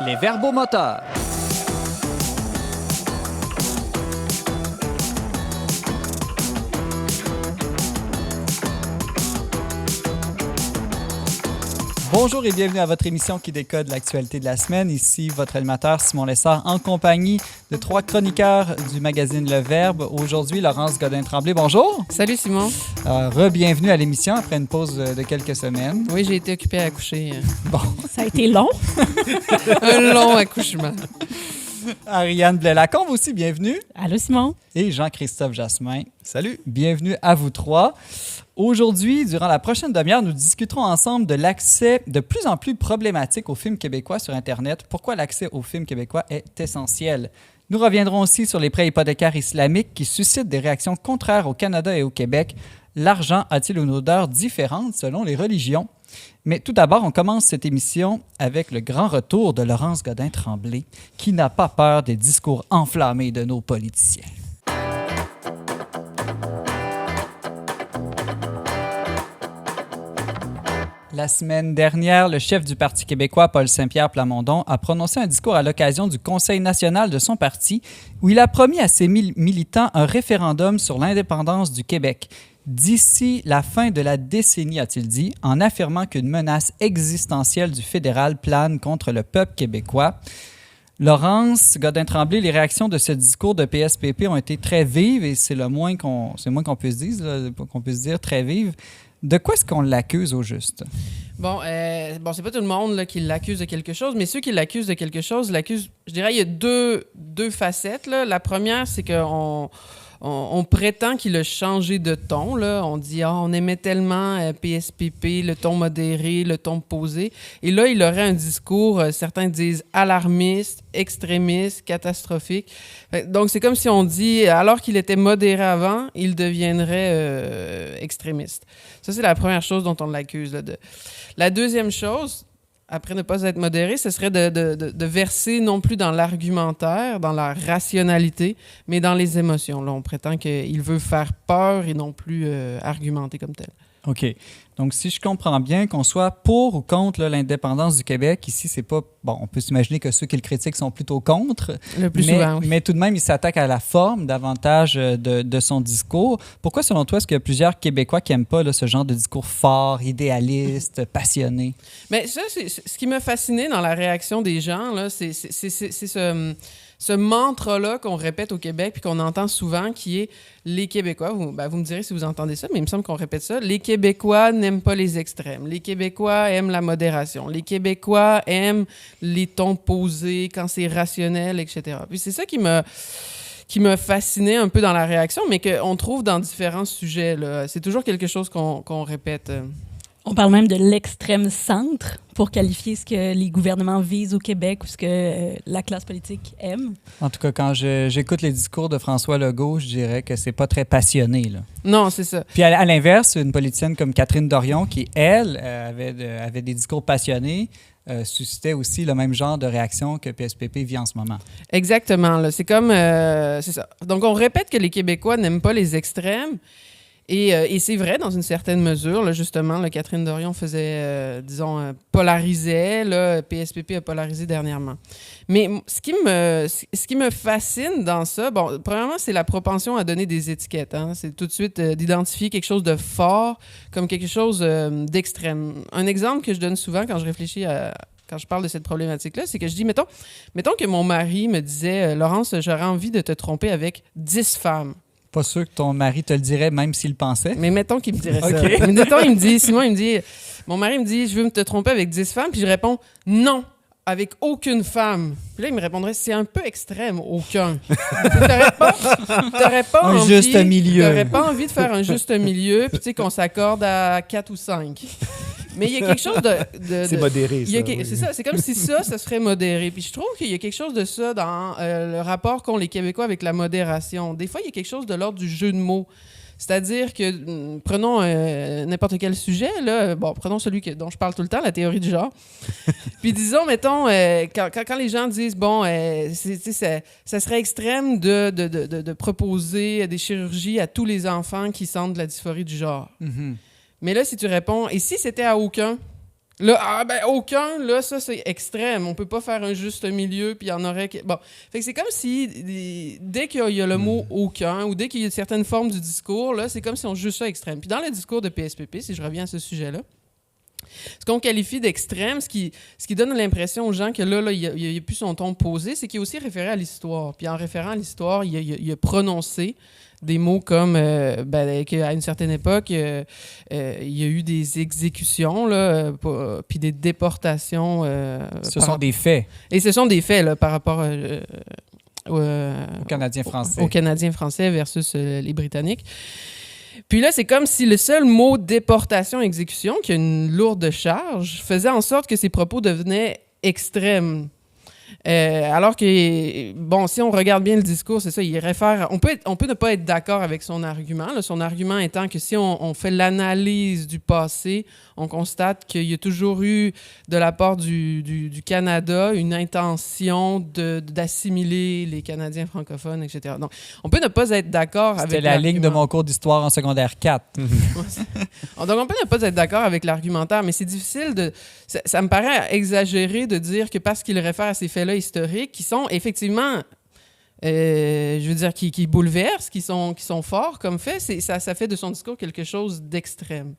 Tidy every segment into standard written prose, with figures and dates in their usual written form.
Les verbomoteurs. Bonjour et bienvenue à votre émission qui décode l'actualité de la semaine. Ici votre animateur Simon Lessard en compagnie de trois chroniqueurs du magazine Le Verbe. Aujourd'hui, Laurence Godin-Tremblay, bonjour. Salut Simon. Re-bienvenue à l'émission après une pause de quelques semaines. Oui, j'ai été occupée à accoucher. Bon. Ça a été long. Un long accouchement. Ariane Blais-Lacombe aussi, bienvenue. Allô Simon. Et Jean-Christophe Jasmin. Salut. Bienvenue à vous trois. Aujourd'hui, durant la prochaine demi-heure, nous discuterons ensemble de l'accès de plus en plus problématique aux films québécois sur Internet. Pourquoi l'accès aux films québécois est essentiel. Nous reviendrons aussi sur les prêts hypothécaires islamiques qui suscitent des réactions contraires au Canada et au Québec. L'argent a-t-il une odeur différente selon les religions? Mais tout d'abord, on commence cette émission avec le grand retour de Laurence Godin-Tremblay, qui n'a pas peur des discours enflammés de nos politiciens. La semaine dernière, le chef du Parti québécois, Paul Saint-Pierre Plamondon, a prononcé un discours à l'occasion du Conseil national de son parti où il a promis à ses militants un référendum sur l'indépendance du Québec d'ici la fin de la décennie, a-t-il dit, en affirmant qu'une menace existentielle du fédéral plane contre le peuple québécois. Laurence Godin-Tremblay, les réactions de ce discours de PSPP ont été très vives et c'est le moins qu'on puisse dire, très vives. De quoi est-ce qu'on l'accuse au juste? Bon, c'est pas tout le monde là, qui l'accuse de quelque chose, mais ceux qui l'accusent de quelque chose l'accusent, je dirais, il y a deux facettes. Là. La première, c'est qu'on on prétend qu'il a changé de ton. Là. On dit, on aimait tellement PSPP, le ton modéré, le ton posé. Et là, il aurait un discours, certains disent alarmiste, extrémiste, catastrophique. Donc, c'est comme si on dit, alors qu'il était modéré avant, il deviendrait extrémiste. Ça, c'est la première chose dont on l'accuse. Là, La deuxième chose, après ne pas être modéré, ce serait de verser non plus dans l'argumentaire, dans la rationalité, mais dans les émotions. Là, on prétend qu'il veut faire peur et non plus argumenter comme tel. OK. Donc, si je comprends bien, qu'on soit pour ou contre là, l'indépendance du Québec, ici, c'est pas... Bon, on peut s'imaginer que ceux qui le critiquent sont plutôt contre. Le plus souvent, oui. Mais tout de même, il s'attaque à la forme davantage de son discours. Pourquoi, selon toi, est-ce qu'il y a plusieurs Québécois qui n'aiment pas là, ce genre de discours fort, idéaliste, passionné? Mais ça, c'est ce qui m'a fasciné dans la réaction des gens, là, c'est ce mantra-là qu'on répète au Québec puis qu'on entend souvent, qui est les Québécois, vous me direz si vous entendez ça, mais il me semble qu'on répète ça, les Québécois n'aiment pas les extrêmes, les Québécois aiment la modération, les Québécois aiment les tons posés quand c'est rationnel, etc. Puis c'est ça qui m'a fasciné un peu dans la réaction, mais qu'on trouve dans différents sujets. Là. C'est toujours quelque chose qu'on répète. On parle même de l'extrême centre pour qualifier ce que les gouvernements visent au Québec ou ce que la classe politique aime. En tout cas, quand j'écoute les discours de François Legault, je dirais que c'est pas très passionné. Là. Non, c'est ça. Puis à l'inverse, une politicienne comme Catherine Dorion, qui, elle, avait des discours passionnés, suscitait aussi le même genre de réaction que PSPP vit en ce moment. Exactement. Là. C'est comme... c'est ça. Donc, on répète que les Québécois n'aiment pas les extrêmes. Et c'est vrai, dans une certaine mesure, là, justement, là, Catherine Dorion polarisait, là, PSPP a polarisé dernièrement. Mais ce qui me fascine dans ça, bon, premièrement, c'est la propension à donner des étiquettes. Hein. C'est tout de suite d'identifier quelque chose de fort comme quelque chose d'extrême. Un exemple que je donne souvent quand je réfléchis quand je parle de cette problématique-là, c'est que je dis, mettons que mon mari me disait, Laurence, j'aurais envie de te tromper avec 10 femmes. Pas sûr que ton mari te le dirait, même s'il le pensait. Mais mettons qu'il me dirait ça. Okay. Mais mettons, mon mari me dit, je veux te tromper avec 10 femmes, puis je réponds, non, avec aucune femme. Puis là, il me répondrait, c'est un peu extrême, aucun. T'aurais pas un envie, juste milieu. T'aurais pas envie de faire un juste milieu, puis tu sais, qu'on s'accorde à 4 ou 5. Mais il y a quelque chose de c'est modéré, ça. C'est ça. C'est comme si ça serait modéré. Puis je trouve qu'il y a quelque chose de ça dans le rapport qu'ont les Québécois avec la modération. Des fois, il y a quelque chose de l'ordre du jeu de mots. C'est-à-dire que, prenons n'importe quel sujet, là. Bon, prenons celui dont je parle tout le temps, la théorie du genre. Puis disons, mettons, quand les gens disent, bon, ça serait extrême de proposer des chirurgies à tous les enfants qui sentent de la dysphorie du genre. Mm-hmm. Mais là, si tu réponds, et si c'était à aucun? Là, aucun, là, ça, c'est extrême. On peut pas faire un juste milieu, puis il y en aurait... Bon, fait que c'est comme si, dès qu'il y a le mot « aucun », ou dès qu'il y a certaines formes du discours, là, c'est comme si on juge ça extrême. Puis dans le discours de PSPP, si je reviens à ce sujet-là, ce qu'on qualifie d'extrême, ce qui donne l'impression aux gens que là il n'y a plus son ton posé, c'est qu'il est aussi référé à l'histoire. Puis en référant à l'histoire, il a prononcé des mots comme qu'à une certaine époque, il y a eu des exécutions, puis des déportations. Ce sont des faits. Et ce sont des faits là, par rapport aux Canadiens français. Aux Canadiens français versus les Britanniques. Puis là, c'est comme si le seul mot déportation-exécution, qui a une lourde charge, faisait en sorte que ses propos devenaient extrêmes. Alors que, bon, si on regarde bien le discours, c'est ça, il réfère... On peut ne pas être d'accord avec son argument. Là, son argument étant que si on fait l'analyse du passé, on constate qu'il y a toujours eu, de la part du Canada, une intention d'assimiler les Canadiens francophones, etc. Donc, on peut ne pas être d'accord avec C'était la ligne de mon cours d'histoire en secondaire 4. Donc, on peut ne pas être d'accord avec l'argumentaire, mais c'est difficile de... Ça me paraît exagéré de dire que parce qu'il réfère à ces faits-là historiques, qui sont effectivement, je veux dire, qui bouleversent, qui sont forts comme faits, ça fait de son discours quelque chose d'extrême.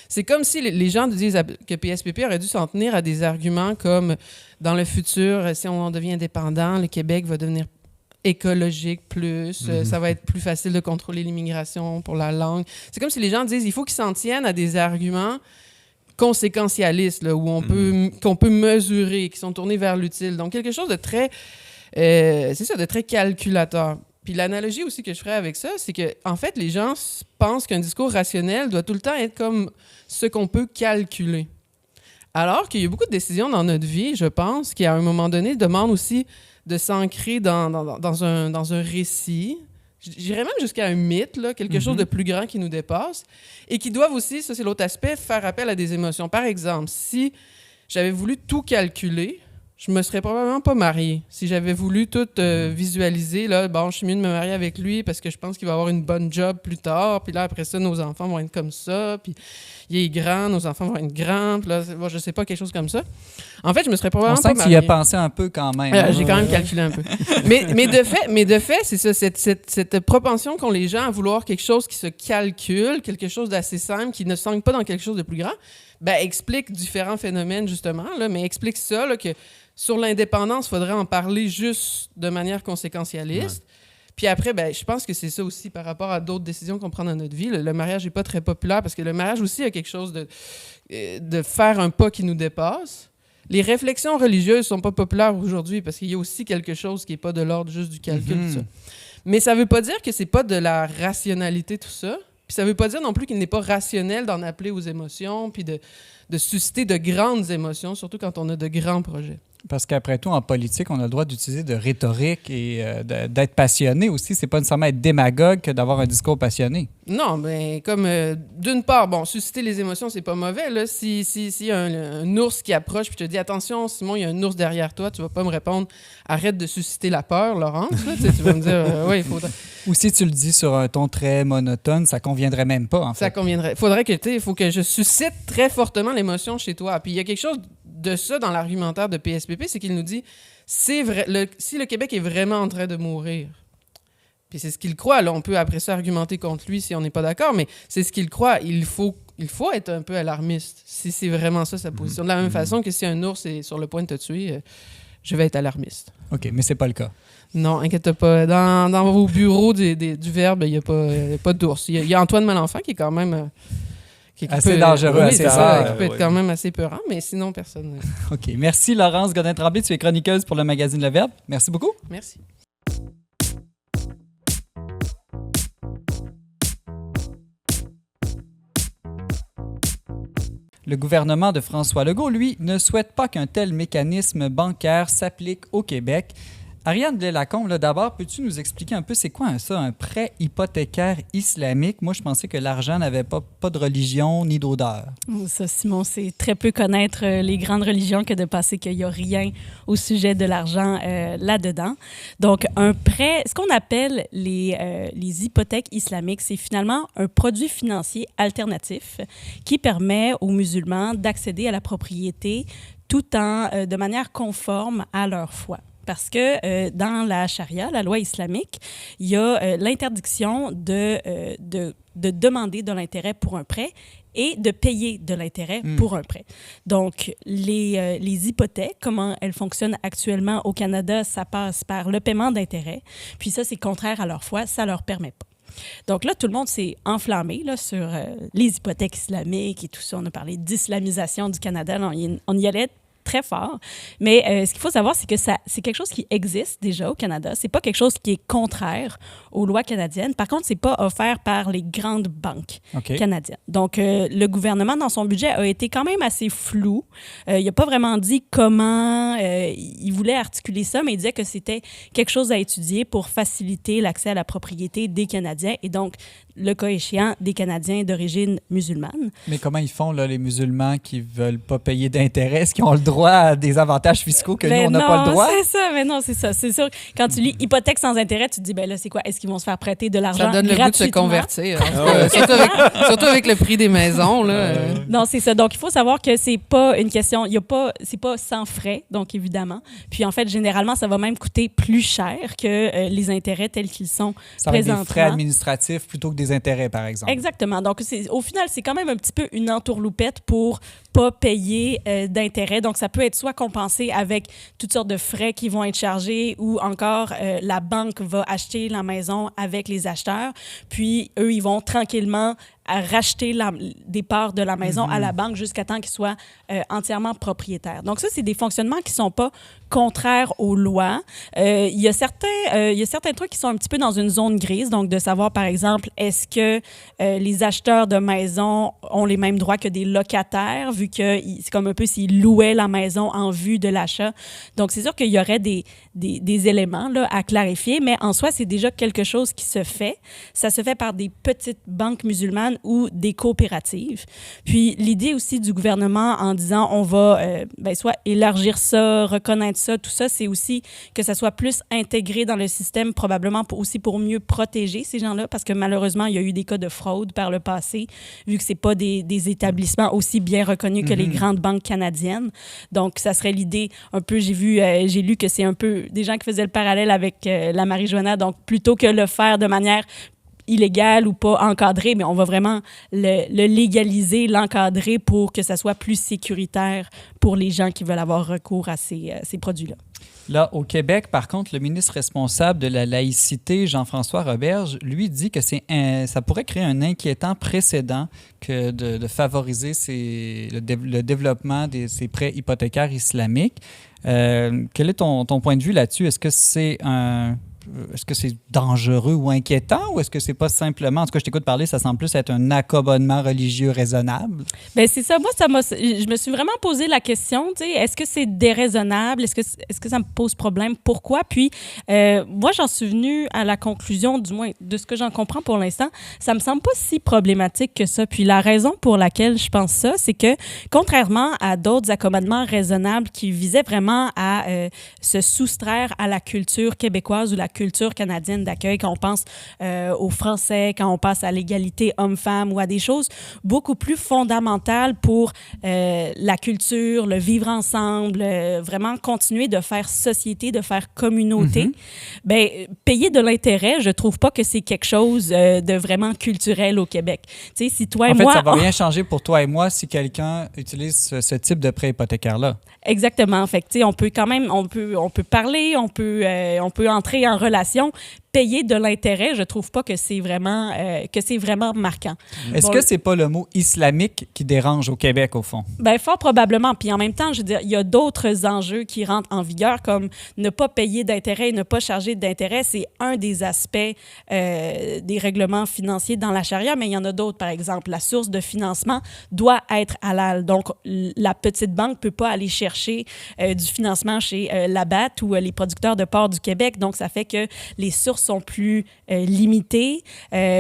C'est comme si les gens disent que PSPP aurait dû s'en tenir à des arguments comme dans le futur, si on devient indépendant, le Québec va devenir écologique plus, ça va être plus facile de contrôler l'immigration pour la langue. C'est comme si les gens disent il faut qu'ils s'en tiennent à des arguments conséquentialistes, là, qu'on peut mesurer, qui sont tournés vers l'utile. Donc, quelque chose de très, de très calculateur. Puis l'analogie aussi que je ferais avec ça, c'est que en fait, les gens pensent qu'un discours rationnel doit tout le temps être comme ce qu'on peut calculer. Alors qu'il y a beaucoup de décisions dans notre vie, je pense, qui à un moment donné demandent aussi de s'ancrer dans un récit. J'irais même jusqu'à un mythe, là, quelque chose de plus grand qui nous dépasse, et qui doivent aussi, ça c'est l'autre aspect, faire appel à des émotions. Par exemple, si j'avais voulu tout calculer, je me serais probablement pas mariée. Si j'avais voulu tout visualiser, là, bon, je suis mieux de me marier avec lui parce que je pense qu'il va avoir une bonne job plus tard, puis là, après ça, nos enfants vont être comme ça, puis il est grand, nos enfants vont être grands, puis là, bon, je sais pas, quelque chose comme ça. En fait, je me serais probablement pas mariée. On sent que tu y as pensé un peu quand même. J'ai quand même calculé un peu. mais de fait, c'est ça, cette propension qu'ont les gens à vouloir quelque chose qui se calcule, quelque chose d'assez simple, qui ne s'ancre pas dans quelque chose de plus grand, explique différents phénomènes, justement, là, mais explique ça, là, que sur l'indépendance, il faudrait en parler juste de manière conséquentialiste. Ouais. Puis après, je pense que c'est ça aussi par rapport à d'autres décisions qu'on prend dans notre vie. Le mariage n'est pas très populaire parce que le mariage aussi a quelque chose de faire un pas qui nous dépasse. Les réflexions religieuses ne sont pas populaires aujourd'hui parce qu'il y a aussi quelque chose qui n'est pas de l'ordre juste du calcul, tout ça. Mais ça ne veut pas dire que c'est pas de la rationalité, tout ça. Puis ça ne veut pas dire non plus qu'il n'est pas rationnel d'en appeler aux émotions puis de susciter de grandes émotions, surtout quand on a de grands projets. Parce qu'après tout, en politique, on a le droit d'utiliser de rhétorique et d'être passionné aussi. C'est pas nécessairement être démagogue que d'avoir un discours passionné. Non, mais comme d'une part, bon, susciter les émotions, c'est pas mauvais. Là. Si y a un ours qui approche puis te dit attention, Simon, il y a un ours derrière toi, tu vas pas me répondre arrête de susciter la peur, Laurence. Là, tu vas me dire oui, il faudrait. Ou si tu le dis sur un ton très monotone, ça conviendrait même pas, en fait. Ça conviendrait. Il faut que je suscite très fortement l'émotion chez toi. Puis il y a quelque chose de ça dans l'argumentaire de PSPP, c'est qu'il nous dit c'est vrai, si le Québec est vraiment en train de mourir, puis c'est ce qu'il croit, là on peut après ça argumenter contre lui si on n'est pas d'accord, mais c'est ce qu'il croit, il faut être un peu alarmiste si c'est vraiment ça sa position. De la même façon que si un ours est sur le point de te tuer, je vais être alarmiste. OK, mais c'est pas le cas. Non, inquiète pas. Dans vos bureaux du Verbe, il n'y a pas d'ours. Il y a Antoine Malenfant qui est quand même... assez dangereux, assez rare. Qui peut être quand même assez peurant, mais sinon, personne. OK. Merci, Laurence Godin-Tremblay. Tu es chroniqueuse pour le magazine Le Verbe. Merci beaucoup. Merci. Le gouvernement de François Legault, lui, ne souhaite pas qu'un tel mécanisme bancaire s'applique au Québec. Ariane Blais-Lacombe, là, d'abord, peux-tu nous expliquer un peu c'est quoi ça, un prêt hypothécaire islamique? Moi, je pensais que l'argent n'avait pas de religion ni d'odeur. Ça, Simon, c'est très peu connaître les grandes religions que de penser qu'il n'y a rien au sujet de l'argent là-dedans. Donc, un prêt, ce qu'on appelle les hypothèques islamiques, c'est finalement un produit financier alternatif qui permet aux musulmans d'accéder à la propriété tout en de manière conforme à leur foi. Parce que dans la charia, la loi islamique, il y a l'interdiction de demander de l'intérêt pour un prêt et de payer de l'intérêt pour un prêt. Donc, les hypothèques, comment elles fonctionnent actuellement au Canada, ça passe par le paiement d'intérêt. Puis ça, c'est contraire à leur foi, ça ne leur permet pas. Donc là, tout le monde s'est enflammé là, sur les hypothèques islamiques et tout ça. On a parlé d'islamisation du Canada. Là, on y allait très fort. Mais ce qu'il faut savoir, c'est que c'est quelque chose qui existe déjà au Canada. C'est pas quelque chose qui est contraire aux lois canadiennes. Par contre, c'est pas offert par les grandes banques canadiennes. Donc, le gouvernement, dans son budget, a été quand même assez flou. Il n'a pas vraiment dit comment il voulait articuler ça, mais il disait que c'était quelque chose à étudier pour faciliter l'accès à la propriété des Canadiens et donc, le cas échéant, des Canadiens d'origine musulmane. Mais comment ils font, là, les musulmans qui veulent pas payer d'intérêt? Est-ce qu'ils ont le droit à des avantages fiscaux que nous, on n'a pas le droit? C'est ça. C'est sûr, quand tu lis hypothèque sans intérêt, tu te dis, ben là, c'est quoi? Est-ce qu'ils vont se faire prêter de l'argent gratuitement? Ça donne le goût de se convertir. Surtout avec le prix des maisons. Là. Non, c'est ça. Donc, il faut savoir que c'est pas une question... c'est pas sans frais, donc évidemment. Puis, en fait, généralement, ça va même coûter plus cher que les intérêts tels qu'ils sont ça va être présentement. des frais administratifs plutôt que des intérêts, par exemple. Exactement. Donc, au final, c'est quand même un petit peu une entourloupette pour pas payer d'intérêt. Donc, ça peut être soit compensé avec toutes sortes de frais qui vont être chargés ou encore la banque va acheter la maison avec les acheteurs. Puis, eux, ils vont tranquillement racheter des parts de la maison à la banque jusqu'à temps qu'ils soient entièrement propriétaires. Donc, ça, c'est des fonctionnements qui ne sont pas contraires aux lois. Il y a certains trucs qui sont un petit peu dans une zone grise. Donc, de savoir, par exemple, est-ce que les acheteurs de maisons ont les mêmes droits que des locataires, vu que c'est comme un peu s'ils louaient la maison en vue de l'achat. Donc, c'est sûr qu'il y aurait des éléments là, à clarifier, mais en soi, c'est déjà quelque chose qui se fait. Ça se fait par des petites banques musulmanes ou des coopératives. Puis, l'idée aussi du gouvernement en disant on va soit élargir ça, reconnaître ça, tout ça, c'est aussi que ça soit plus intégré dans le système, probablement aussi pour mieux protéger ces gens-là, parce que malheureusement, il y a eu des cas de fraude par le passé, vu que c'est pas des établissements aussi bien reconnus que les grandes banques canadiennes. Donc, ça serait l'idée un peu, j'ai lu que c'est un peu des gens qui faisaient le parallèle avec la marijuana, donc plutôt que le faire de manière illégale ou pas encadré, mais on va vraiment le légaliser, l'encadrer pour que ça soit plus sécuritaire pour les gens qui veulent avoir recours à ces produits-là. Là, au Québec, par contre, le ministre responsable de la laïcité, Jean-François Roberge, lui dit que ça pourrait créer un inquiétant précédent que de favoriser le développement de ces prêts hypothécaires islamiques. Quel est ton point de vue là-dessus? Est-ce que c'est dangereux ou inquiétant ou est-ce que c'est pas simplement, en tout cas, je t'écoute parler, ça semble plus être un accommodement religieux raisonnable? Bien, c'est ça. Moi, je me suis vraiment posé la question, tu sais, est-ce que c'est déraisonnable? Est-ce que ça me pose problème? Pourquoi? Puis, moi, j'en suis venue à la conclusion, du moins, de ce que j'en comprends pour l'instant, ça me semble pas si problématique que ça. Puis, la raison pour laquelle je pense ça, c'est que, contrairement à d'autres accommodements raisonnables qui visaient vraiment à se soustraire à la culture québécoise ou la culture canadienne d'accueil, quand on pense aux Français, quand on passe à l'égalité homme-femme ou à des choses beaucoup plus fondamentales pour la culture, le vivre ensemble, vraiment continuer de faire société, de faire communauté. Bien, payer de l'intérêt, je trouve pas que c'est quelque chose de vraiment culturel au Québec. Tu sais, si toi et moi... En fait, ça va rien changer pour toi et moi si quelqu'un utilise ce type de prêt hypothécaire-là. Exactement. Fait que, tu sais, on peut quand même, on peut parler, on peut entrer en relation, payer de l'intérêt, je trouve pas que c'est vraiment marquant. Est-ce que c'est pas le mot islamique qui dérange au Québec, au fond? Bien, fort probablement. Puis en même temps, je veux dire, il y a d'autres enjeux qui rentrent en vigueur, comme ne pas payer d'intérêt et ne pas charger d'intérêt. C'est un des aspects des règlements financiers dans la charia, mais il y en a d'autres. Par exemple, la source de financement doit être halal. Donc, la petite banque ne peut pas aller chercher du financement chez Labatt ou les producteurs de porc du Québec. Donc, ça fait que les sources sont plus limitées.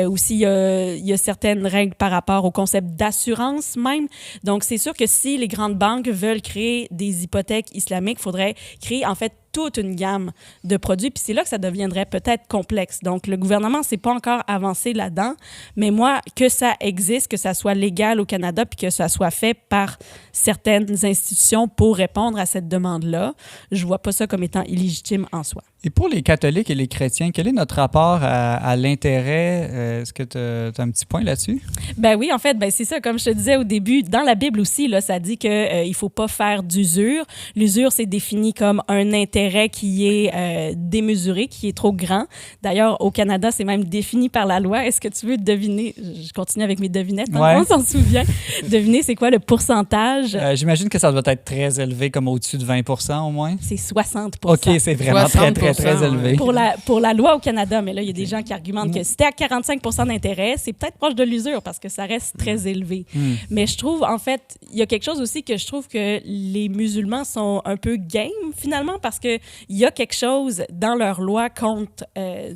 Aussi, il y a certaines règles par rapport au concept d'assurance même. Donc, c'est sûr que si les grandes banques veulent créer des hypothèques islamiques, il faudrait créer, en fait, toute une gamme de produits. Puis c'est là que ça deviendrait peut-être complexe. Donc, le gouvernement ne s'est pas encore avancé là-dedans. Mais moi, que ça existe, que ça soit légal au Canada, puis que ça soit fait par certaines institutions pour répondre à cette demande-là, je ne vois pas ça comme étant illégitime en soi. Et pour les catholiques et les chrétiens, quel est notre rapport à l'intérêt? Est-ce que tu as un petit point là-dessus? Ben oui, en fait, ben c'est ça. Comme je te disais au début, dans la Bible aussi, là, ça dit qu'il ne faut pas faire d'usure. L'usure, c'est défini comme un intérêt qui est démesuré, qui est trop grand. D'ailleurs, au Canada, c'est même défini par la loi. Est-ce que tu veux deviner? Je continue avec mes devinettes. Ouais. On s'en souvient. Deviner, c'est quoi le pourcentage? J'imagine que ça doit être très élevé, comme au-dessus de 20 % au moins. C'est 60 OK, c'est vraiment très, très, très élevé. Pour la loi au Canada, mais là, il y a des gens qui argumentent que si t'es à 45 % d'intérêt, c'est peut-être proche de l'usure parce que ça reste très élevé. Mais je trouve, en fait, il y a quelque chose aussi que je trouve que les musulmans sont un peu game, finalement, parce qu'il y a quelque chose dans leur loi contre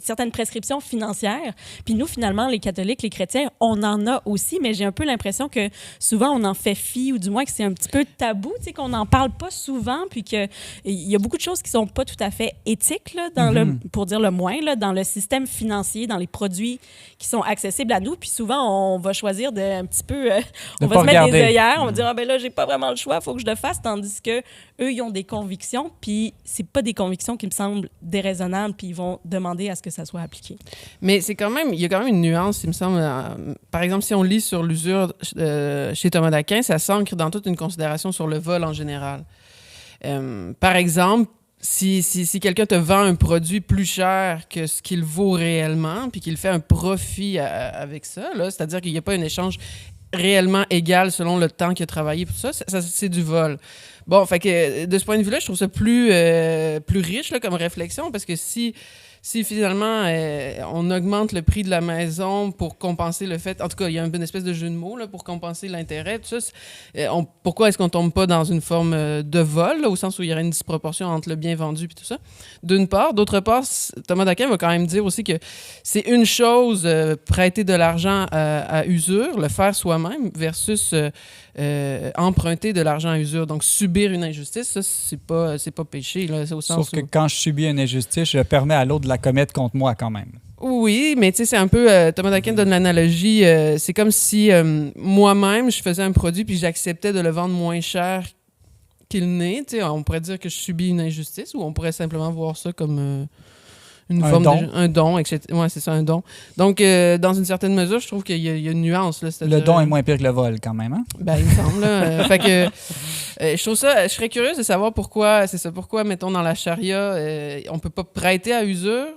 certaines prescriptions financières. Puis nous, finalement, les catholiques, les chrétiens, on en a aussi, mais j'ai un peu l'impression que souvent, on en fait fi, ou du moins que c'est un petit peu tabou, tu sais, qu'on n'en parle pas souvent, puis qu'il y a beaucoup de choses qui sont pas tout à fait éthiques, là, dans pour dire le moins, là, dans le système financier, dans les produits qui sont accessibles à nous. Puis souvent, on va choisir de un petit peu... on va se mettre des œillères, on va dire « Ah ben là, j'ai pas vraiment le choix, il faut que je le fasse », tandis que eux, ils ont des convictions, puis c'est pas des convictions qui me semblent déraisonnables, puis ils vont demander à ce que ça soit appliqué. Mais c'est quand même, il y a quand même une nuance, il me semble. Par exemple, si on lit sur l'usure chez Thomas d'Aquin, ça s'ancre dans toute une considération sur le vol en général. Par exemple, si quelqu'un te vend un produit plus cher que ce qu'il vaut réellement, puis qu'il fait un profit avec ça, là, c'est-à-dire qu'il n'y a pas un échange réellement égal selon le temps qu'il a travaillé, tout ça, c'est du vol. Bon, fait que de ce point de vue-là, je trouve ça plus riche là, comme réflexion, parce que si finalement on augmente le prix de la maison pour compenser le fait, en tout cas, il y a une espèce de jeu de mots là, pour compenser l'intérêt, tout ça, pourquoi est-ce qu'on tombe pas dans une forme de vol, là, au sens où il y aurait une disproportion entre le bien vendu et tout ça, d'une part. D'autre part, Thomas d'Aquin va quand même dire aussi que c'est une chose prêter de l'argent à usure, le faire soi-même, versus emprunter de l'argent à usure. Donc, subir une injustice, ça, c'est pas péché, là, c'est au sens Sauf que quand je subis une injustice, je permets à l'autre de la commettre contre moi quand même. Oui, mais tu sais, c'est un peu... Thomas d'Aquin donne l'analogie, c'est comme si moi-même, je faisais un produit puis j'acceptais de le vendre moins cher qu'il n'est. Tu sais, on pourrait dire que je subis une injustice, ou on pourrait simplement voir ça comme... une forme un don, etc. Oui, c'est ça, un don. Donc, dans une certaine mesure, je trouve qu'il y a une nuance. Là, le don est moins pire que le vol, quand même, hein? Ben, il me semble. Fait que, je trouve ça... Je serais curieuse de savoir pourquoi, mettons, dans la charia, on peut pas prêter à usure.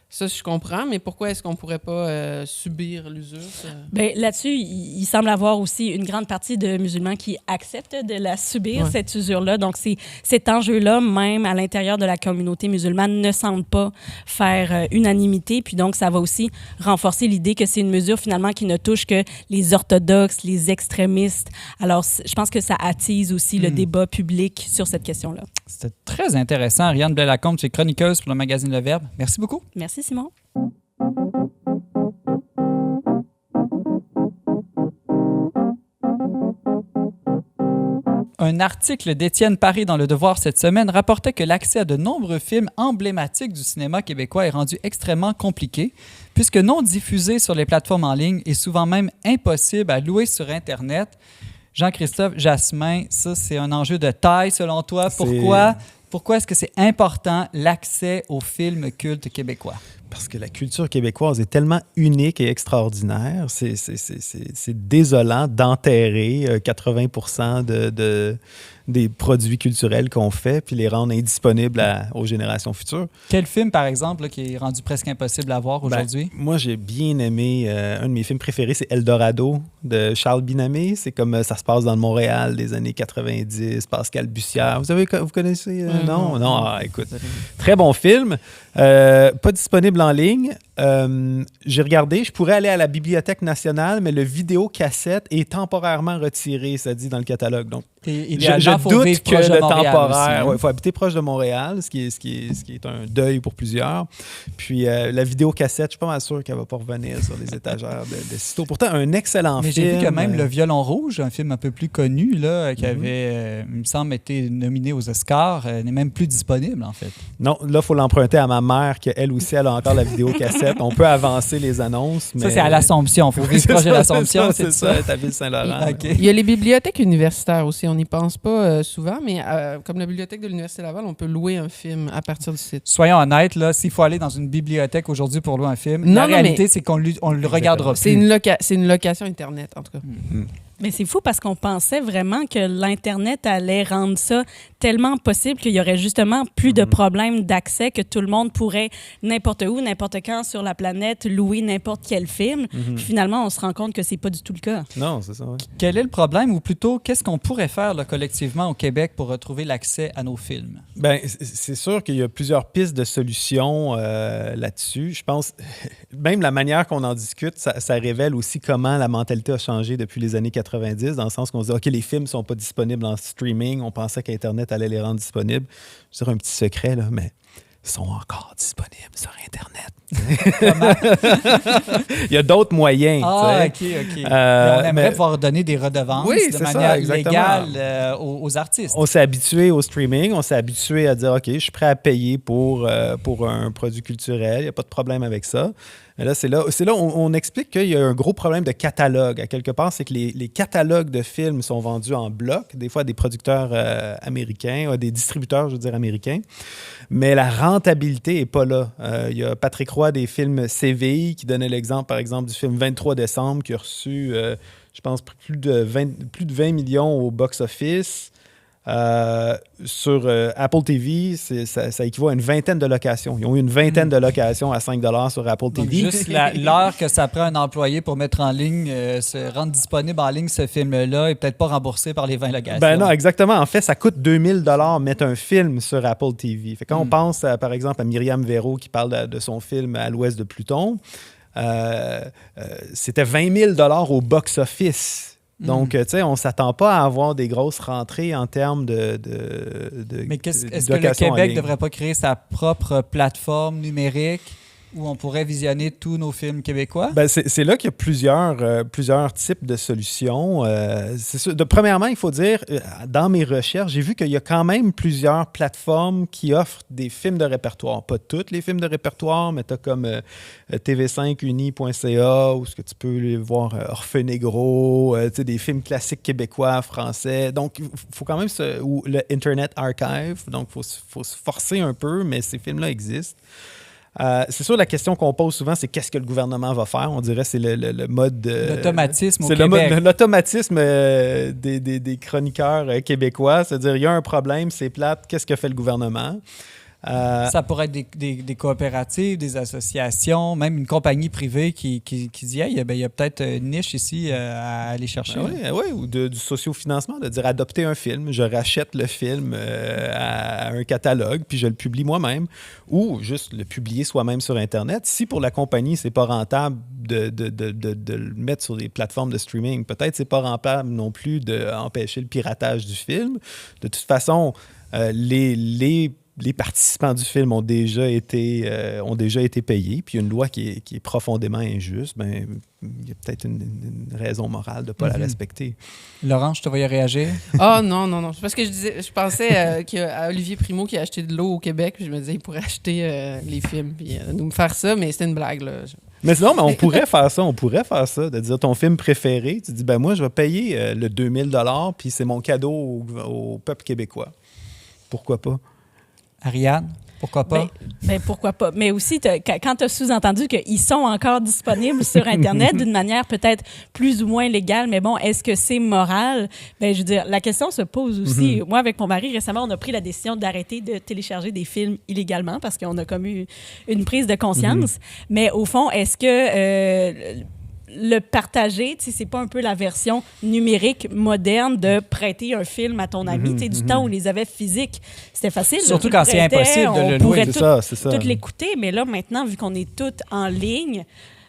Ça, je comprends, mais pourquoi est-ce qu'on pourrait pas subir l'usure? Bien, là-dessus, il semble avoir aussi une grande partie de musulmans qui acceptent de la subir, cette usure-là. Donc, cet enjeu-là, même à l'intérieur de la communauté musulmane, ne semble pas faire unanimité. Puis donc, ça va aussi renforcer l'idée que c'est une mesure, finalement, qui ne touche que les orthodoxes, les extrémistes. Alors, je pense que ça attise aussi le débat public sur cette question-là. C'était très intéressant. Ariane Blais-Lacombe, tu es chroniqueuse pour le magazine Le Verbe. Merci beaucoup. Merci, Simon. Un article d'Étienne Paré dans Le Devoir cette semaine rapportait que l'accès à de nombreux films emblématiques du cinéma québécois est rendu extrêmement compliqué, puisque non diffusé sur les plateformes en ligne et souvent même impossible à louer sur Internet. Jean-Christophe Jasmin, ça, c'est un enjeu de taille selon toi. Pourquoi est-ce que c'est important l'accès aux films cultes québécois? parce que la culture québécoise est tellement unique et extraordinaire. C'est désolant d'enterrer 80% des produits culturels qu'on fait puis les rendre indisponibles aux générations futures. Quel film, par exemple, là, qui est rendu presque impossible à voir aujourd'hui? Moi, j'ai bien aimé, un de mes films préférés, c'est Eldorado de Charles Binamé. C'est comme ça se passe dans le Montréal des années 90, Pascal Bussière. Vous connaissez? Non? Non, écoute. Très bon film. Pas disponible en ligne. J'ai regardé, je pourrais aller à la Bibliothèque nationale, mais le vidéocassette est temporairement retiré, ça dit dans le catalogue. Donc, je doute que le temporaire... Il faut habiter proche de Montréal, ce qui est un deuil pour plusieurs. Puis la vidéocassette, je suis pas mal sûr qu'elle va pas revenir sur les étagères de sitôt. Pourtant, un excellent film. Mais j'ai vu que même Le Violon Rouge, un film un peu plus connu, là, qui avait, il me semble, été nominé aux Oscars, n'est même plus disponible, en fait. Non, là, il faut l'emprunter à ma mère, qu'elle aussi, elle a encore la vidéocassette. On peut avancer les annonces, mais... Ça, c'est à l'Assomption. Il faut vivre proche de l'Assomption, c'est ça? C'est à Ville-Saint-Laurent. Okay. Il y a les bibliothèques universitaires aussi. On n'y pense pas souvent, mais comme la bibliothèque de l'Université Laval, on peut louer un film à partir du site. Soyons honnêtes, là, s'il faut aller dans une bibliothèque aujourd'hui pour louer un film, la réalité, c'est qu'on le regardera plus. C'est une location Internet, en tout cas. Mais c'est fou parce qu'on pensait vraiment que l'Internet allait rendre ça tellement possible qu'il y aurait justement plus de problèmes d'accès, que tout le monde pourrait n'importe où, n'importe quand sur la planète louer n'importe quel film. Puis finalement, on se rend compte que c'est pas du tout le cas. Non, c'est ça. Ouais. Quel est le problème, ou plutôt, qu'est-ce qu'on pourrait faire là, collectivement au Québec pour retrouver l'accès à nos films? Bien, c'est sûr qu'il y a plusieurs pistes de solutions là-dessus. Je pense, même la manière qu'on en discute, ça révèle aussi comment la mentalité a changé depuis les années 90, dans le sens qu'on se dit, OK, les films ne sont pas disponibles en streaming. On pensait qu'Internet allait les rendre disponibles. Je dirais un petit secret, là, mais ils sont encore disponibles sur Internet. Il y a d'autres moyens. Ah, OK. On aimerait pouvoir donner des redevances de manière légale aux artistes. On s'est habitué au streaming. On s'est habitué à dire, OK, je suis prêt à payer pour un produit culturel. Il n'y a pas de problème avec ça. Mais là, c'est là où on explique qu'il y a un gros problème de catalogue. À quelque part, c'est que les catalogues de films sont vendus en bloc, des fois à des producteurs américains, à des distributeurs, je veux dire, américains. Mais la rentabilité n'est pas là. Il y a Patrick Roy des films CVI qui donnait l'exemple, par exemple, du film 23 décembre qui a reçu, je pense, plus de 20 millions au box-office. Sur Apple TV, ça équivaut à une vingtaine de locations. Ils ont eu une vingtaine de locations à 5 $ sur Apple TV. Donc, juste l'heure que ça prend un employé pour mettre en ligne, se rendre disponible en ligne ce film-là est peut-être pas remboursé par les 20 locations. Ben non, exactement. En fait, ça coûte 2000 $ mettre un film sur Apple TV. Fait quand on pense, par exemple, à Myriam Véro qui parle de son film À l'ouest de Pluton, c'était 20 000 $ au box-office. Donc, tu sais, on ne s'attend pas à avoir des grosses rentrées en termes de Mais est-ce que le Québec ne devrait pas créer sa propre plateforme numérique où on pourrait visionner tous nos films québécois? Ben, c'est là qu'il y a plusieurs types de solutions. C'est sûr, premièrement, il faut dire, dans mes recherches, j'ai vu qu'il y a quand même plusieurs plateformes qui offrent des films de répertoire. Pas tous les films de répertoire, mais tu as comme tv5uni.ca où ce que tu peux voir Orfenegro, des films classiques québécois, français. Donc, il faut quand même ou le Internet Archive. Donc, il faut se forcer un peu, mais ces films-là existent. C'est sûr, la question qu'on pose souvent, c'est qu'est-ce que le gouvernement va faire? On dirait que c'est le mode... l'automatisme au Québec. C'est l'automatisme des chroniqueurs québécois. C'est-à-dire, il y a un problème, c'est plate, qu'est-ce que fait le gouvernement? Ça pourrait être des coopératives, des associations, même une compagnie privée qui dit hey, il y a peut-être une niche ici à aller chercher. Oui, ou du sociofinancement, de dire adopter un film, je rachète le film à un catalogue, puis je le publie moi-même, ou juste le publier soi-même sur Internet. Si pour la compagnie, c'est pas rentable de le mettre sur des plateformes de streaming, peut-être c'est pas rentable non plus d'empêcher le piratage du film. De toute façon, les participants du film ont déjà été payés, puis il y a une loi qui est profondément injuste, ben, il y a peut-être une raison morale de ne pas la respecter. Laurent, je te voyais réagir. Ah non. C'est parce que je pensais qu'à Olivier Primo qui a acheté de l'eau au Québec, puis je me disais il pourrait acheter les films, puis nous me faire ça, mais c'était une blague, là. Mais sinon, on pourrait faire ça, de dire ton film préféré, tu dis, ben moi, je vais payer le 2000 $, puis c'est mon cadeau au peuple québécois. Pourquoi pas? Ariane, pourquoi pas? Ben, pourquoi pas? Mais aussi, quand tu as sous-entendu qu'ils sont encore disponibles sur Internet d'une manière peut-être plus ou moins légale, mais bon, est-ce que c'est moral? Ben, je veux dire, la question se pose aussi. Moi, avec mon mari, récemment, on a pris la décision d'arrêter de télécharger des films illégalement parce qu'on a comme eu une prise de conscience. Mais au fond, est-ce que... le partager, c'est pas un peu la version numérique moderne de prêter un film à ton ami. Du temps où on les avait physiques, c'était facile. Surtout quand c'est impossible de le louer. C'est ça. Tout l'écouter, mais là, maintenant, vu qu'on est toutes en ligne,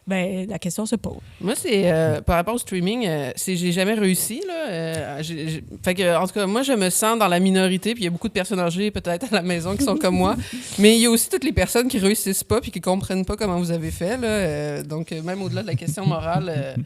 ben, la question se pose. Moi, c'est par rapport au streaming, j'ai jamais réussi. Là, fait que, en tout cas, moi, je me sens dans la minorité, puis il y a beaucoup de personnes âgées, peut-être, à la maison qui sont comme moi. Mais il y a aussi toutes les personnes qui réussissent pas puis qui comprennent pas comment vous avez fait. Là, donc, même au-delà de la question morale,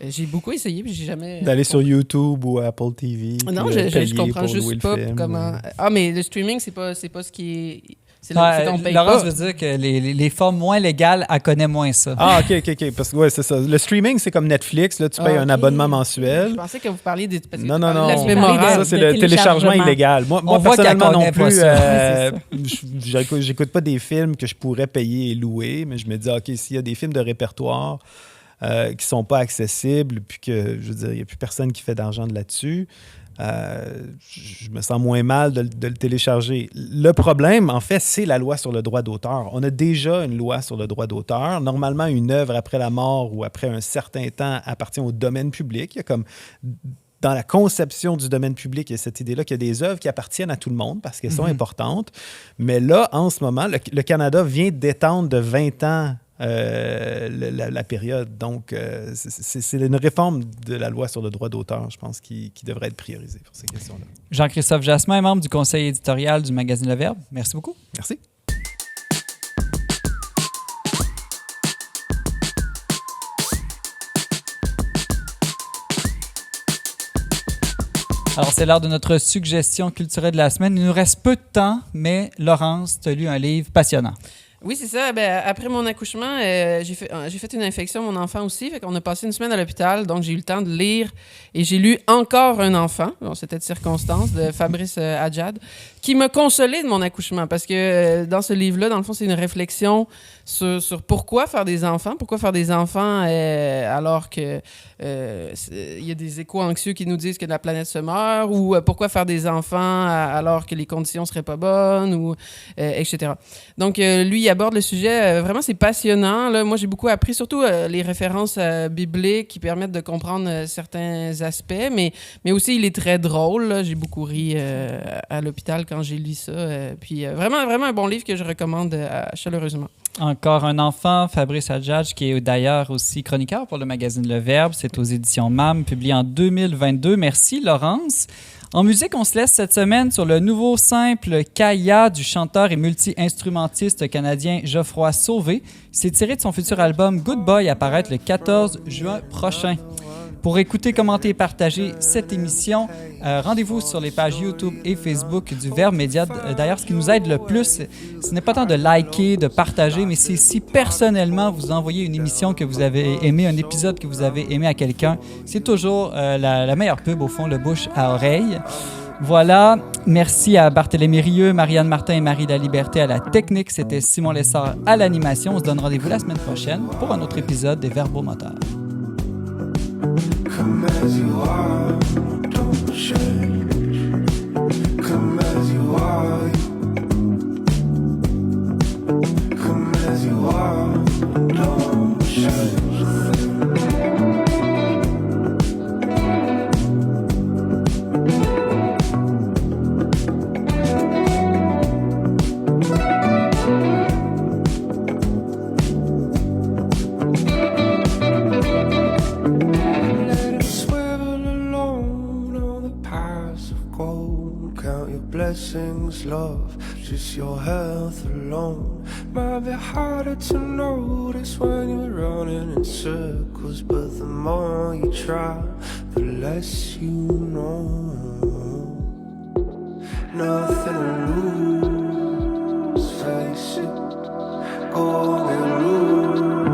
j'ai beaucoup essayé, puis j'ai jamais... D'aller sur YouTube ou Apple TV. Non, je comprends juste pas comment... Ah, mais le streaming, c'est pas ce qui est... C'est là qu'on paye Laurence pas. veut dire que les formes moins légales, elle connaît moins ça. Ah, OK. Parce que, ouais, c'est ça. Le streaming, c'est comme Netflix. Là, tu payes un abonnement mensuel. Je pensais que vous parliez des... Non. L'aspect moral. Ça, c'est le téléchargement illégal. Moi personnellement, non plus, j'écoute pas des films que je pourrais payer et louer, mais je me dis, OK, s'il y a des films de répertoire qui sont pas accessibles, puis que, je veux dire, il n'y a plus personne qui fait d'argent là-dessus, je me sens moins mal de le télécharger. Le problème, en fait, c'est la loi sur le droit d'auteur. On a déjà une loi sur le droit d'auteur. Normalement, une œuvre après la mort ou après un certain temps appartient au domaine public. Il y a comme... Dans la conception du domaine public, il y a cette idée-là qu'il y a des œuvres qui appartiennent à tout le monde parce qu'elles sont importantes. Mais là, en ce moment, le Canada vient d'étendre de 20 ans la période. Donc, c'est une réforme de la loi sur le droit d'auteur, je pense, qui devrait être priorisée pour ces questions-là. Jean-Christophe Jasmin, membre du conseil éditorial du magazine Le Verbe. Merci beaucoup. Merci. Alors, c'est l'heure de notre suggestion culturelle de la semaine. Il nous reste peu de temps, mais Laurence, tu as lu un livre passionnant. Oui, c'est ça. Ben, après mon accouchement, j'ai fait une infection, mon enfant aussi. Fait qu'on a passé une semaine à l'hôpital, donc j'ai eu le temps de lire. Et j'ai lu Encore un enfant, bon, c'était de circonstance, de Fabrice Adjad, qui m'a consolé de mon accouchement. Parce que dans ce livre-là, dans le fond, c'est une réflexion sur pourquoi faire des enfants. Pourquoi faire des enfants alors que il y a des échos anxieux qui nous disent que la planète se meurt, ou pourquoi faire des enfants alors que les conditions seraient pas bonnes, ou etc. Donc, lui, il aborde le sujet. Vraiment, c'est passionnant. Là. Moi, j'ai beaucoup appris, surtout les références bibliques qui permettent de comprendre certains aspects, mais aussi, il est très drôle. Là. J'ai beaucoup ri à l'hôpital quand j'ai lu ça. Puis, vraiment un bon livre que je recommande chaleureusement. Encore un enfant, Fabrice Adjadj, qui est d'ailleurs aussi chroniqueur pour le magazine Le Verbe. C'est aux éditions MAM, publié en 2022. Merci, Laurence. En musique, on se laisse cette semaine sur le nouveau simple Kaya du chanteur et multi-instrumentiste canadien Geoffroy Sauvé. C'est tiré de son futur album Good Boy, à paraître le 14 juin prochain. Pour écouter, commenter et partager cette émission, rendez-vous sur les pages YouTube et Facebook du Verbe Média. D'ailleurs, ce qui nous aide le plus, ce n'est pas tant de liker, de partager, mais c'est si personnellement vous envoyez une émission que vous avez aimée, un épisode que vous avez aimé à quelqu'un. C'est toujours la meilleure pub, au fond, le bouche à oreille. Voilà, merci à Barthélémy Rieu, Marianne Martin et Marie Laliberté à la technique. C'était Simon Lessard à l'animation. On se donne rendez-vous la semaine prochaine pour un autre épisode des Verbomoteurs. Come as you are, don't change. Come as you are. Come as you are, don't change. Blessings, love, just your health alone. Might be harder to notice when you're running in circles, but the more you try, the less you know. Nothing to lose, face it, go and lose.